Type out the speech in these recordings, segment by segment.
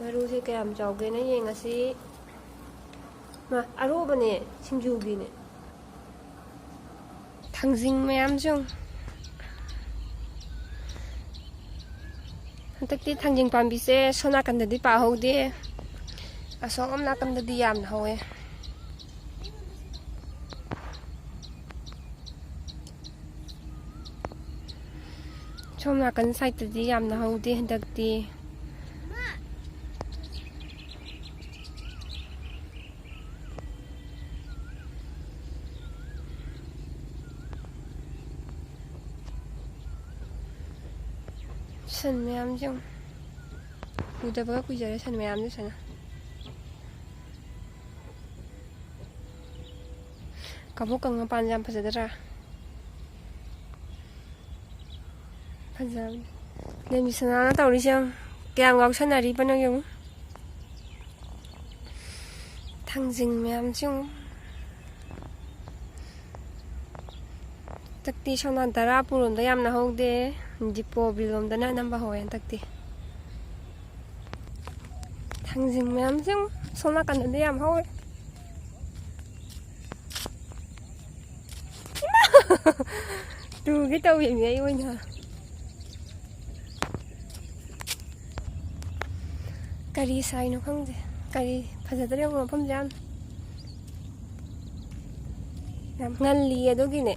ꯃꯔꯨꯁꯦ ꯀꯌꯥꯝ ꯆꯥꯎꯒꯦꯅ ꯌꯦꯡꯉꯁꯤ. ꯑꯔꯣꯕꯅꯦ ꯁꯤꯡꯖꯨꯒꯤꯅꯦ. ꯊꯥꯡꯖꯤꯡ ꯃꯌꯥꯝꯁꯨ. ꯍꯟꯗꯛꯇꯤ ꯊꯥꯡꯖꯤꯡ ꯄꯥꯝꯕꯤꯁꯦ ꯁꯣꯝ ꯅꯥꯀꯟꯗꯗꯤ ꯄꯥꯍꯧꯗꯦ. ꯑꯁꯣꯝ ꯅꯥꯀꯟꯗꯗꯤ ꯌꯥꯝꯅ ꯍꯧꯋꯦ. ꯁꯣꯝ ꯅꯥꯀꯟ ꯁꯥꯏꯠꯇꯗꯤ ꯌꯥꯝꯅ ꯍꯧꯗꯦ ꯍꯟꯗꯛꯇꯤ. ꯁꯟ ꯃꯌꯥꯝꯁꯦ ꯎꯗꯕꯒ ꯀꯨꯏꯖꯔꯦ ꯁꯟ ꯃꯌꯥꯝꯁꯦ ꯁꯅ. ꯀꯕꯣꯀꯪ ꯃꯄꯥꯟꯁꯦ ꯌꯥꯝ ꯐꯖꯗ꯭ꯔꯥ? ꯐꯖꯕꯅꯦ. ꯂꯦꯝꯕꯤꯁꯅꯥꯅ ꯇꯧꯔꯤꯁꯦ ꯀꯌꯥꯝ ꯉꯥꯎꯁꯟꯅꯔꯤꯕꯅꯣ ꯌꯦꯡꯉꯨ. ꯊꯥꯡꯖꯤꯡ ꯃꯌꯥꯝꯁꯦ ꯌꯦꯡꯉꯨ. ꯍꯟꯗꯛꯇꯤ ꯁꯣꯝꯅꯥꯟ ꯇꯔꯥꯄꯨꯔꯣꯝꯗ ꯌꯥꯝꯅ ꯍꯧꯗꯦ. ꯗꯤꯄꯣ ꯕꯤꯜꯂꯣꯝꯗꯅ ꯑꯅꯝꯕ ꯍꯧꯋꯦ ꯍꯟꯗꯛꯇꯤ. ꯊꯥꯡꯖꯤꯡ ꯃꯌꯥꯝꯁꯦ ꯁꯣꯝ ꯅꯥꯀꯟꯗꯗꯤ ꯌꯥꯝ ꯍꯧꯋꯦ. ꯇꯨꯒꯦ ꯇꯧꯏꯅꯦ ꯑꯩ ꯑꯣꯏꯅ. ꯀꯔꯤ ꯁꯥꯏꯅꯣ ꯈꯪꯗꯦ. ꯀꯔꯤ ꯐꯖꯗ꯭ꯔꯦ ꯃꯐꯝꯁꯦ ꯌꯥꯝ. ꯌꯥꯝ ꯉꯜꯂꯤ ꯑꯗꯨꯒꯤꯅꯦ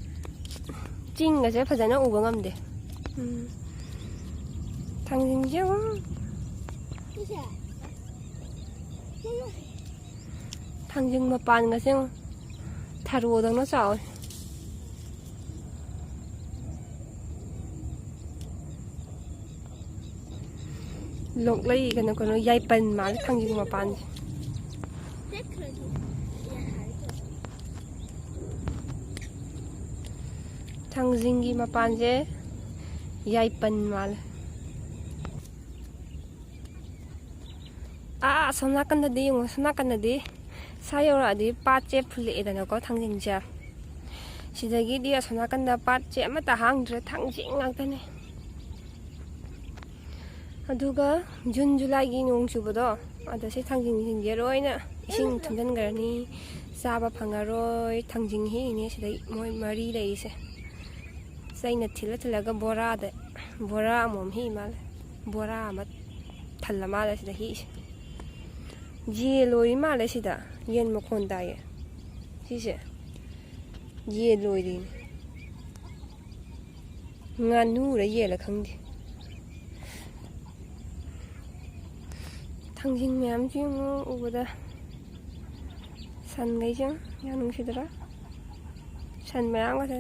ꯆꯤꯡꯒꯁꯦ ꯐꯖꯅ ꯎꯕ ꯉꯝꯗꯦ. ꯊꯥꯡꯖꯤꯡꯁꯦ ꯊꯥꯡꯖꯤꯡ ꯃꯄꯥꯟꯒꯁꯦ ꯊꯔꯣꯗꯧꯅ ꯆꯥꯎꯋꯦ. ꯂꯣꯛꯂꯩ ꯀꯩꯅꯣ ꯌꯥꯏꯄꯟ ꯃꯥꯜꯂꯦ ꯊꯥꯡꯖꯤꯡ ꯃꯄꯥꯟꯁꯦ. ꯊꯥꯡꯖꯤꯡꯒꯤ ꯃꯄꯥꯟꯁꯦ ꯌꯥꯏꯄꯟ ꯃꯥꯜꯂꯦ. ꯑꯁꯣꯝ ꯅꯥꯀꯟꯗꯗꯤ ꯌꯦꯡꯉꯣ. ꯁꯣꯝ ꯅꯥꯀꯟꯗꯗꯤ ꯁꯥ ꯌꯧꯔꯛꯑꯗꯤ ꯄꯥꯠꯁꯦ ꯐꯨꯜꯂꯛꯑꯦꯗꯅꯀꯣ ꯊꯥꯡꯖꯤꯡꯁꯦ. ꯁꯤꯗꯒꯤꯗꯤ ꯑꯁꯣꯝ ꯅꯥꯀꯟꯗ ꯄꯥꯠꯁꯦ ꯑꯃꯠꯇ ꯍꯥꯡꯗ꯭ꯔꯦ. ꯊꯥꯡꯖꯤꯡ ꯉꯥꯛꯇꯅꯦ. ꯑꯗꯨꯒ ꯖꯨꯟ ꯖꯨꯂꯥꯏꯒꯤ ꯅꯣꯡ ꯆꯨꯕꯗꯣ ꯑꯗ ꯁꯤ ꯊꯥꯡꯖꯤꯡꯁꯤꯡꯁꯦ ꯂꯣꯏꯅ ꯏꯁꯤꯡ ꯊꯨꯝꯖꯤꯟꯈ꯭ꯔꯅꯤ. ꯆꯥꯕ ꯐꯪꯉꯔꯣꯏ. ꯊꯥꯡꯖꯤꯡ ꯍꯦꯛꯏꯅꯦ ꯁꯤꯗꯩ ꯃꯣꯏ ꯃꯔꯤ ꯂꯩꯔꯤꯁꯦ. ꯆꯩꯅ ꯊꯤꯜꯂꯒ ꯕꯣꯔꯥꯗ ꯕꯣꯔꯥ ꯑꯃꯃꯝ ꯍꯦꯛꯏ ꯃꯥꯜꯂꯦ. ꯕꯣꯔꯥ ꯑꯃ ꯊꯜꯂ ꯃꯥꯜꯂꯦ ꯁꯤꯗ ꯍꯦꯛꯏꯁꯦ. ꯌꯦꯟ ꯂꯣꯏꯔꯤ ꯃꯥꯜꯂꯦ ꯁꯤꯗ. ꯌꯦꯟ ꯃꯈꯣꯟ ꯇꯥꯏꯌꯦ. ꯁꯤꯁꯦ ꯌꯦꯟ ꯂꯣꯏꯔꯤꯅꯦ. ꯉꯥꯅꯨꯔ ꯌꯦꯜꯂ ꯈꯪꯗꯦ. ꯊꯥꯡꯖꯤꯡ ꯃꯌꯥꯝꯁꯨ ꯌꯦꯡꯉꯨ ꯎꯕꯗ. ꯁꯟꯈꯩꯁꯦ ꯌꯥꯝ ꯅꯨꯡꯁꯤꯗ꯭ꯔꯥ? ꯁꯟ ꯃꯌꯥꯝꯒꯁꯦ.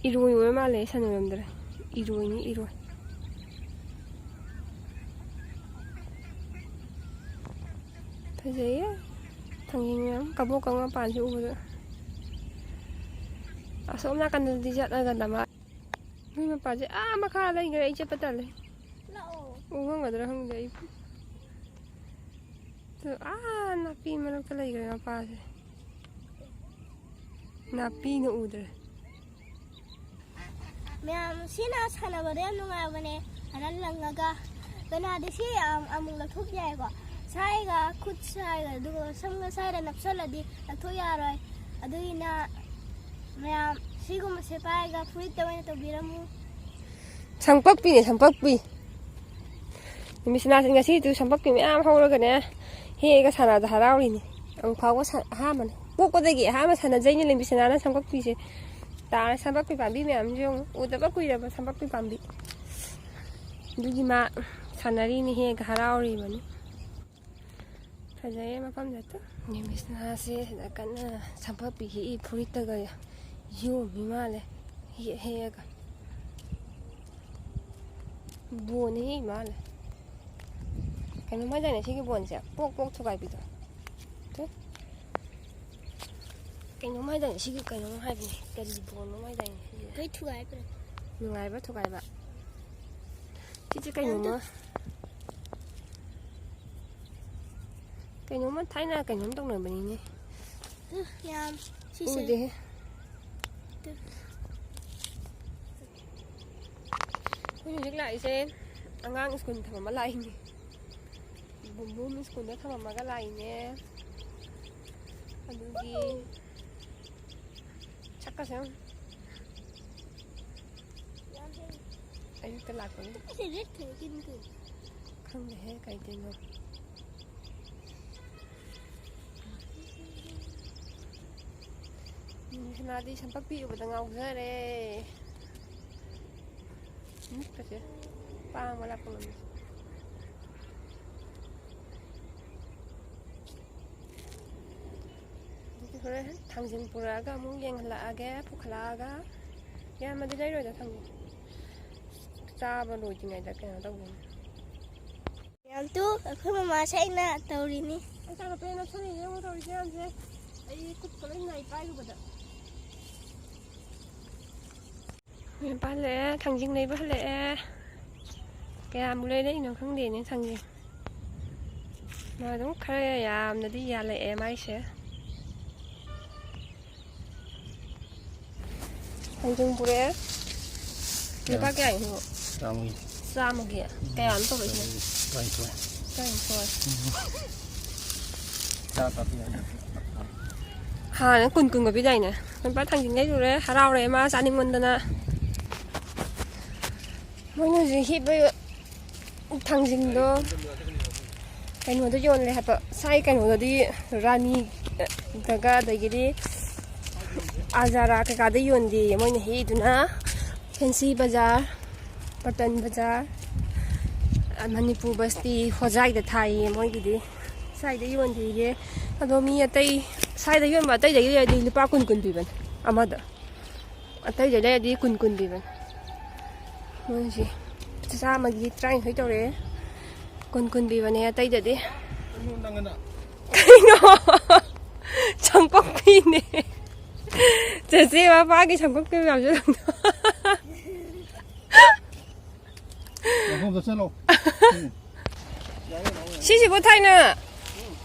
ꯏꯔꯣꯏ ꯑꯣꯏꯕ ꯃꯥꯜꯂꯦ. ꯁꯟ ꯑꯣꯏꯔꯝꯗ꯭ꯔꯦ. ꯏꯔꯣꯏꯅꯤ ꯏꯔꯣꯏ. ꯐꯖꯩꯌꯦ ꯊꯥꯡꯖꯤꯡ ꯃꯌꯥꯝ. ꯀꯕꯣꯀꯪ ꯃꯄꯥꯟꯁꯦ ꯎꯕꯗ. ꯑꯁꯣꯝ ꯅꯥꯀꯟꯗꯗꯤ ꯆꯠꯂꯒ ꯗꯃꯥ. ꯃꯣꯏ ꯃꯄꯥꯟꯁꯦ ꯃꯈꯥ ꯂꯩꯈ꯭ꯔꯦ. ꯑꯩ ꯆꯠꯄ ꯇꯜꯂꯦ. ꯎꯉꯝꯒꯗ꯭ꯔꯥ ꯈꯪꯗꯦ ꯑꯩ. ꯅꯥꯄꯤ ꯃꯔꯛꯇ ꯂꯩꯈ꯭ꯔꯦ ꯃꯄꯥꯁꯦ. ꯅꯥꯄꯤꯅ ꯎꯗ꯭ꯔꯦ. ꯃꯌꯥꯝ ꯁꯤꯅ ꯁꯥꯟꯅꯕꯗ ꯌꯥꯝ ꯅꯨꯡꯉꯥꯏꯕꯅꯦ. ꯍꯥꯟꯅ ꯂꯪꯉꯒ ꯀꯩꯅꯣꯗꯤ ꯁꯤ ꯑꯃꯨꯛ ꯂꯧꯊꯣꯛ ꯌꯥꯏꯀꯣ. ꯁꯥꯏꯒ ꯈꯨꯠ ꯁꯥꯏꯒ ꯑꯗꯨꯒ ꯁꯝꯒ ꯁꯥꯏꯗ ꯅꯞꯁꯜꯂꯗꯤ ꯂꯧꯊꯣꯛ ꯌꯥꯔꯣꯏ. ꯑꯗꯨꯒꯤꯅ ꯃꯌꯥꯝ ꯁꯤꯒꯨꯝꯕꯁꯦ ꯄꯥꯏꯔꯒ ꯐꯨꯔꯤꯠꯇ ꯑꯣꯏꯅ ꯇꯧꯕꯤꯔꯝꯃꯨ. ꯁꯝꯄꯛꯄꯤꯅꯦ ꯁꯝꯄꯛꯄꯤ. ꯅꯨꯃꯤꯠꯁꯤꯅꯥꯁꯤ ꯉꯁꯤꯗꯨ ꯁꯝꯄꯛꯄꯤ ꯃꯌꯥꯝ ꯍꯧꯔꯒꯅꯦ ꯍꯦꯛꯑꯒ ꯁꯥꯟꯅꯕꯗ ꯍꯔꯥꯎꯔꯤꯅꯦ. ꯑꯃꯨꯛ ꯐꯥꯎꯕ ꯑꯍꯥꯟꯕꯅꯦ. ꯄꯣꯛꯄꯗꯒꯤ ꯑꯍꯥꯟꯕ ꯁꯥꯟꯅꯖꯩꯅꯦ ꯂꯦꯝꯕꯤꯁꯅꯥꯅ ꯁꯝꯄꯛꯄꯤꯁꯦ. ꯇꯥꯔꯦ ꯁꯝꯄꯛꯄꯤ ꯄꯥꯝꯕꯤ ꯃꯌꯥꯝꯁꯦ ꯌꯦꯡꯉꯨ. ꯎꯗꯕ ꯀꯨꯏꯔꯕ ꯁꯝꯄꯛꯄꯤ ꯄꯥꯝꯕꯤ. ꯑꯗꯨꯒꯤ ꯃꯥ ꯁꯥꯟꯅꯔꯤꯅꯤ ꯍꯦꯛꯑꯒ ꯍꯔꯥꯎꯔꯤꯕꯅꯤ. ꯐꯖꯩꯌꯦ ꯃꯐꯝꯗ. ꯂꯦꯝꯕꯤꯁꯅꯥꯁꯦ ꯁꯤꯗ ꯀꯟꯅ ꯁꯝꯄꯛꯄꯤ ꯍꯦꯛꯏ. ꯐꯨꯔꯤꯠꯇꯒ ꯌꯣꯝꯃꯤ ꯃꯥꯜꯂꯦ ꯍꯦꯛꯑꯒ. ꯕꯣꯟ ꯍꯦꯛꯏ ꯃꯥꯜꯂꯦ. ꯀꯩꯅꯣꯝ ꯍꯥꯏꯗꯥꯏꯅꯦ ꯁꯤꯒꯤ ꯕꯣꯟꯁꯦ. ꯄꯣꯛ ꯄꯣꯛ ꯊꯨꯒꯥꯏꯕꯤꯗꯣ. ꯀꯩꯅꯣꯝ ꯍꯥꯏꯗꯥꯏꯅꯦ ꯁꯤꯒꯤ ꯀꯩꯅꯣꯝ ꯍꯥꯏꯕꯅꯦ. ꯀꯔꯤ ꯕꯣꯟꯅꯣ ꯍꯥꯏꯗꯥꯏꯅꯦ ꯁꯤꯁꯦ. ꯀꯩ ꯊꯨꯒꯥꯏꯕ꯭ꯔꯥ? ꯅꯨꯡꯉꯥꯏꯕ ꯊꯨꯒꯥꯏꯕ. ꯁꯤꯁꯦ ꯀꯩꯅꯣꯝꯃ ꯊꯥꯏꯅ ꯀꯩꯅꯣꯝ ꯇꯧꯅꯕꯅꯤꯅꯦ. ꯌꯥꯝ ꯁꯤꯁꯦ. ꯎꯗꯦꯍꯦ. ꯑꯩꯈꯣꯏ ꯍꯧꯖꯤꯛ ꯂꯥꯛꯏꯁꯦ ꯑꯉꯥꯡ ꯁ꯭ꯀꯨꯜ ꯊꯝꯃꯝꯕ ꯂꯥꯛꯏꯅꯤ. ꯕꯨꯝꯕꯨꯝ ꯁ꯭ꯀꯨꯜꯗ ꯊꯝꯃꯝꯃꯒ ꯂꯥꯛꯏꯅꯦ ꯑꯗꯨꯒꯤ ꯆꯠꯀꯁꯦ ꯑꯌꯨꯛꯇ ꯂꯥꯛꯄꯅꯤ ꯈꯪꯗꯦꯍꯦ ꯀꯩꯗꯩꯅꯣ ꯁꯅꯥꯗꯤ ꯁꯝꯄꯛꯄꯤ ꯎꯕꯗ ꯉꯥꯎꯖꯔꯦ ꯃꯨꯛꯀꯁꯦ ꯄꯥꯡꯕ ꯂꯥꯛꯄ ꯉꯝꯃꯤ ꯍꯣꯔꯦꯟ ꯊꯥꯡꯖꯤꯡ ꯄꯨꯔꯛꯑꯒ ꯑꯃꯨꯛ ꯌꯦꯡꯍꯜꯂꯛꯑꯒꯦ ꯄꯨꯈꯠꯂꯛꯑꯒ ꯌꯥꯝꯅꯗꯤ ꯂꯩꯔꯣꯏꯗ ꯊꯥꯡꯖꯤꯡ ꯆꯥꯕ ꯂꯣꯏꯗ꯭ꯔꯤꯉꯩꯗ ꯀꯩꯅꯣ ꯇꯧꯒꯅꯤ ꯌꯥꯝꯇꯨ ꯑꯩꯈꯣꯏ ꯃꯃꯥꯁꯦ ꯑꯩꯅ ꯇꯧꯔꯤꯅꯤ ꯑꯩ ꯆꯥꯛꯄꯦ ꯅꯞꯁꯟꯅꯤꯡꯉꯦ ꯑꯃꯨꯛ ꯇꯧꯔꯤꯁꯦ ꯌꯥꯝꯁꯦ ꯑꯩ ꯈꯨꯠꯀ ꯂꯣꯏ ꯅꯥꯏ ꯄꯥꯏꯔꯨꯕꯗ ꯃꯄꯥ ꯍꯜꯂꯛꯑꯦ ꯊꯥꯡꯖꯤꯡ ꯂꯩꯕ ꯍꯜꯂꯛꯑꯦ ꯀꯌꯥꯃꯨꯛ ꯂꯩꯔꯛꯏꯅꯣ ꯈꯪꯗꯦꯅꯦ ꯊꯥꯡꯖꯤꯡ ꯃꯥ ꯑꯗꯨꯝ ꯈꯔ ꯌꯥꯝꯅꯗꯤ ꯌꯥꯜꯂꯛꯑꯦ ꯃꯥꯏꯁꯦ ꯊꯥꯡꯖꯤꯡ ꯄꯨꯔꯛꯑꯦ ꯂꯨꯄꯥ ꯀꯌꯥꯒꯤꯅꯣ ꯆꯥꯝꯃꯒꯤ ꯀꯌꯥꯅꯣ ꯇꯧꯔꯛꯏꯁꯤꯅ ꯇꯔꯥꯅꯤꯊꯣꯏ ꯍꯥꯟꯅ ꯀꯨꯟꯒ ꯄꯤꯗꯥꯏꯅꯦ ꯂꯨꯄꯥ ꯊꯥꯡꯖꯤꯡ ꯂꯩꯔꯨꯔꯦ ꯍꯔꯥꯎꯔꯦ ꯃꯥ ꯆꯥꯅꯤꯡꯃꯟꯗꯅ ꯃꯣꯏꯅ ꯍꯧꯖꯤꯛ ꯍꯤꯞꯄ ꯊꯥꯡꯖꯤꯡꯗꯣ ꯀꯩꯅꯣꯗ ꯌꯣꯜꯂꯦ ꯍꯥꯏꯕ ꯁꯥꯏ ꯀꯩꯅꯣꯗꯗꯤ ꯔꯥꯅꯤꯗꯒ ꯑꯗꯒꯤꯗꯤ ꯑꯖꯥꯔꯥ ꯀꯩꯀꯥꯗ ꯌꯣꯟꯗꯦ ꯃꯣꯏꯅ ꯍꯦꯛꯏꯗꯨꯅ ꯐꯦꯟꯁꯤ ꯕꯖꯥꯔ ꯄꯇꯟ ꯕꯖꯥꯔ ꯃꯅꯤꯄꯨꯔ ꯕꯁꯇꯤ ꯍꯣꯖꯥꯏꯗ ꯊꯥꯏꯌꯦ ꯃꯣꯏꯒꯤꯗꯤ ꯁ꯭ꯋꯥꯏꯗ ꯌꯣꯟꯗꯦꯌꯦ ꯑꯗꯣ ꯃꯤ ꯑꯇꯩ ꯁ꯭ꯋꯥꯏꯗ ꯌꯣꯟꯕ ꯑꯇꯩꯗꯒꯤ ꯂꯩꯔꯗꯤ ꯂꯨꯄꯥ ꯀꯨꯟ ꯄꯤꯕꯅꯦ ꯑꯃꯗ ꯑꯇꯩꯗ ꯂꯩꯔꯗꯤ ꯀꯨꯟ ꯄꯤꯕꯅꯦ ꯃꯣꯏꯁꯤ ꯆꯥꯝꯃꯒꯤ 39 ꯇꯧꯔꯛꯑꯦ ꯀꯨꯟ ꯄꯤꯕꯅꯦ ꯑꯇꯩꯗꯗꯤ ꯀꯩꯅꯣ ꯆꯪꯄꯛꯄꯤꯅꯦ ꯆꯦꯆꯦ ꯃꯄꯥꯒꯤ ꯆꯪꯄꯛꯄꯤ ꯃꯌꯥꯝꯁꯨ 시시고 타이나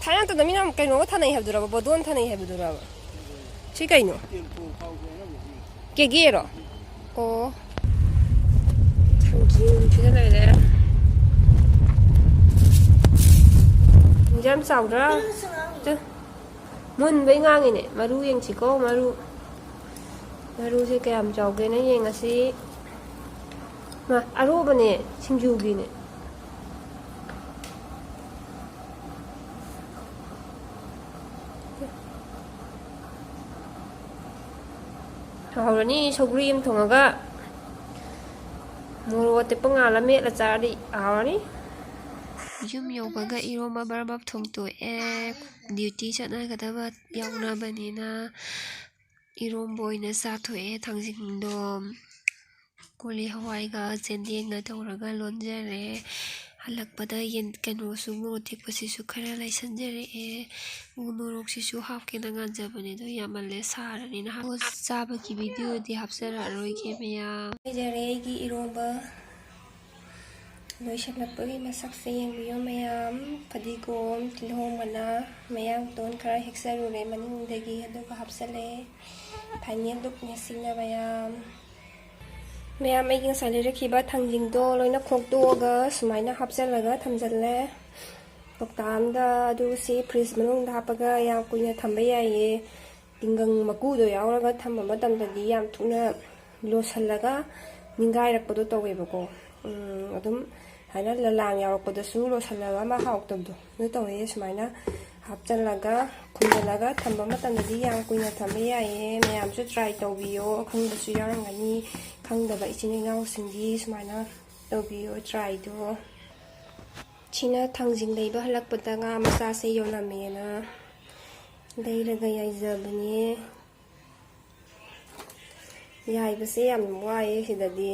타이나 또 미남 그냥 타나이 해보더라고 보돈 타나이 해보더라고 시가 이노 깨기에로 참기 주제가야 돼 이제 좀 싸우더라 문 뱅강이네 마루 잉치고 마루세 그냥 저게는 잉아시 마 아로바네 싱주기네 하오라니 소그림 통화가 모로 어때 뻥알아 메라 짜리 아오라니 ꯌꯨꯝ ꯌꯧꯕꯒ ꯏꯔꯣꯝꯕ ꯕꯔꯕꯞ ꯊꯣꯡꯇꯣꯛꯑꯦ ꯗ꯭ꯌꯨꯇꯤ ꯆꯠꯅꯒꯗꯕ ꯌꯥꯎꯅꯕꯅꯤꯅ ꯏꯔꯣꯝꯕ ꯑꯣꯏꯅ ꯆꯥꯊꯣꯛꯑꯦ ꯊꯥꯡꯖꯤꯡꯗꯣ ꯀꯣꯂꯤ ꯍꯋꯥꯏꯒ ꯆꯦꯟꯗꯦꯡꯒ ꯇꯧꯔꯒ ꯂꯣꯟꯖꯔꯦ ꯍꯜꯂꯛꯄꯗ ꯀꯩꯅꯣꯁꯨ ꯃꯣꯔꯣꯛ ꯇꯦꯛꯄꯁꯤꯁꯨ ꯈꯔ ꯂꯩꯁꯟꯖꯔꯛꯑꯦ ꯃꯣꯔꯣꯛꯁꯤꯁꯨ ꯍꯥꯞꯀꯦꯅ ꯉꯥꯟꯖꯕꯅꯦ ꯑꯗꯣ ꯌꯥꯝꯃꯜꯂꯦ ꯁꯥꯔꯅꯤꯅ ꯆꯥꯕꯒꯤ ꯚꯤꯗꯤꯑꯣꯗꯤ ꯍꯥꯞꯆꯔꯛꯑꯔꯣꯏꯒꯦ ꯃꯌꯥꯝ ꯂꯩꯖꯔꯦ ꯑꯩꯒꯤ ꯏꯔꯣꯝꯕ ꯂꯣꯏꯁꯤꯜꯂꯛꯄꯒꯤ ꯃꯁꯛꯁꯦ ꯌꯦꯡꯕꯤꯌꯣ ꯃꯌꯥꯝ ꯐꯗꯤꯒꯣꯝ ꯇꯤꯜꯍꯧ ꯃꯅꯥ ꯃꯌꯥꯡꯇꯣꯟ ꯈꯔ ꯍꯦꯛꯆꯔꯨꯔꯦ ꯃꯅꯤꯡꯗꯒꯤ ꯑꯗꯨꯒ ꯍꯥꯞꯆꯜꯂꯦ ꯐꯥꯏꯅꯦꯜ ꯂꯨꯛꯅꯦ ꯁꯤꯅ ꯃꯌꯥꯝ ꯑꯩꯒꯤ ꯉꯁꯥꯏ ꯂꯩꯔꯛꯈꯤꯕ ꯊꯥꯡꯖꯤꯡꯗꯣ ꯂꯣꯏꯅ ꯈꯣꯛꯇꯣꯛꯑꯒ ꯁꯨꯃꯥꯏꯅ ꯍꯥꯞꯆꯜꯂꯒ ꯊꯝꯖꯜꯂꯦ ꯀꯧꯇꯥ ꯑꯃꯗ ꯑꯗꯨꯒ ꯁꯤ ꯐ꯭ꯔꯤꯖ ꯃꯅꯨꯡꯗ ꯍꯥꯞꯄꯒ ꯌꯥꯝ ꯀꯨꯏꯅ ꯊꯝꯕ ꯌꯥꯏꯌꯦ ꯇꯤꯡꯒꯪ ꯃꯀꯨꯗꯣ ꯌꯥꯎꯔꯒ ꯊꯝꯕ ꯃꯇꯝꯗꯗꯤ ꯌꯥꯝ ꯊꯨꯅ ꯂꯣꯁꯜꯂꯒ ꯅꯤꯡꯒꯥꯏꯔꯛꯄꯗꯣ ꯇꯧꯋꯦꯕꯀꯣ ꯑꯗꯨꯝ ꯍꯥꯏꯅ ꯂꯂꯥꯡ ꯌꯥꯎꯔꯛꯄꯗꯁꯨ ꯂꯣꯁꯜꯂꯒ ꯑꯃ ꯍꯥꯎꯇꯕꯗꯣ ꯑꯗꯨ ꯇꯧꯋꯦ ꯁꯨꯃꯥꯏꯅ ꯍꯥꯞꯆꯜꯂꯒ ꯈꯨꯝꯖꯤꯜꯂꯒ ꯊꯝꯕ ꯃꯇꯝꯗꯗꯤ ꯌꯥꯝ ꯀꯨꯏꯅ ꯊꯝꯕ ꯌꯥꯏꯌꯦ ꯃꯌꯥꯝꯁꯨ ꯇ꯭ꯔꯥꯏ ꯇꯧꯕꯤꯌꯣ ꯈꯪꯕꯁꯨ ꯌꯥꯎꯔꯝꯒꯅꯤ ꯈꯪꯗꯕ ꯏꯆꯤꯟ ꯏꯅꯥꯎꯁꯤꯡꯗꯤ ꯁꯨꯃꯥꯏꯅ ꯇꯧꯕꯤꯌꯣ ꯇ꯭ꯔꯥꯏꯗꯣ ꯁꯤꯅ ꯊꯥꯡꯖꯤꯡ ꯂꯩꯕ ꯍꯜꯂꯛꯄꯗ ꯉꯥ ꯃꯆꯥꯁꯦ ꯌꯣꯜꯂꯝꯃꯦꯅ ꯂꯩꯔꯒ ꯌꯥꯏꯖꯕꯅꯦ ꯌꯥꯏꯕꯁꯦ ꯌꯥꯝ ꯋꯥꯏꯑꯦ ꯁꯤꯗꯗꯤ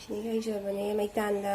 ꯁꯤꯗ ꯌꯥꯏꯖꯕꯅꯦ ꯃꯩꯇꯥꯟꯗ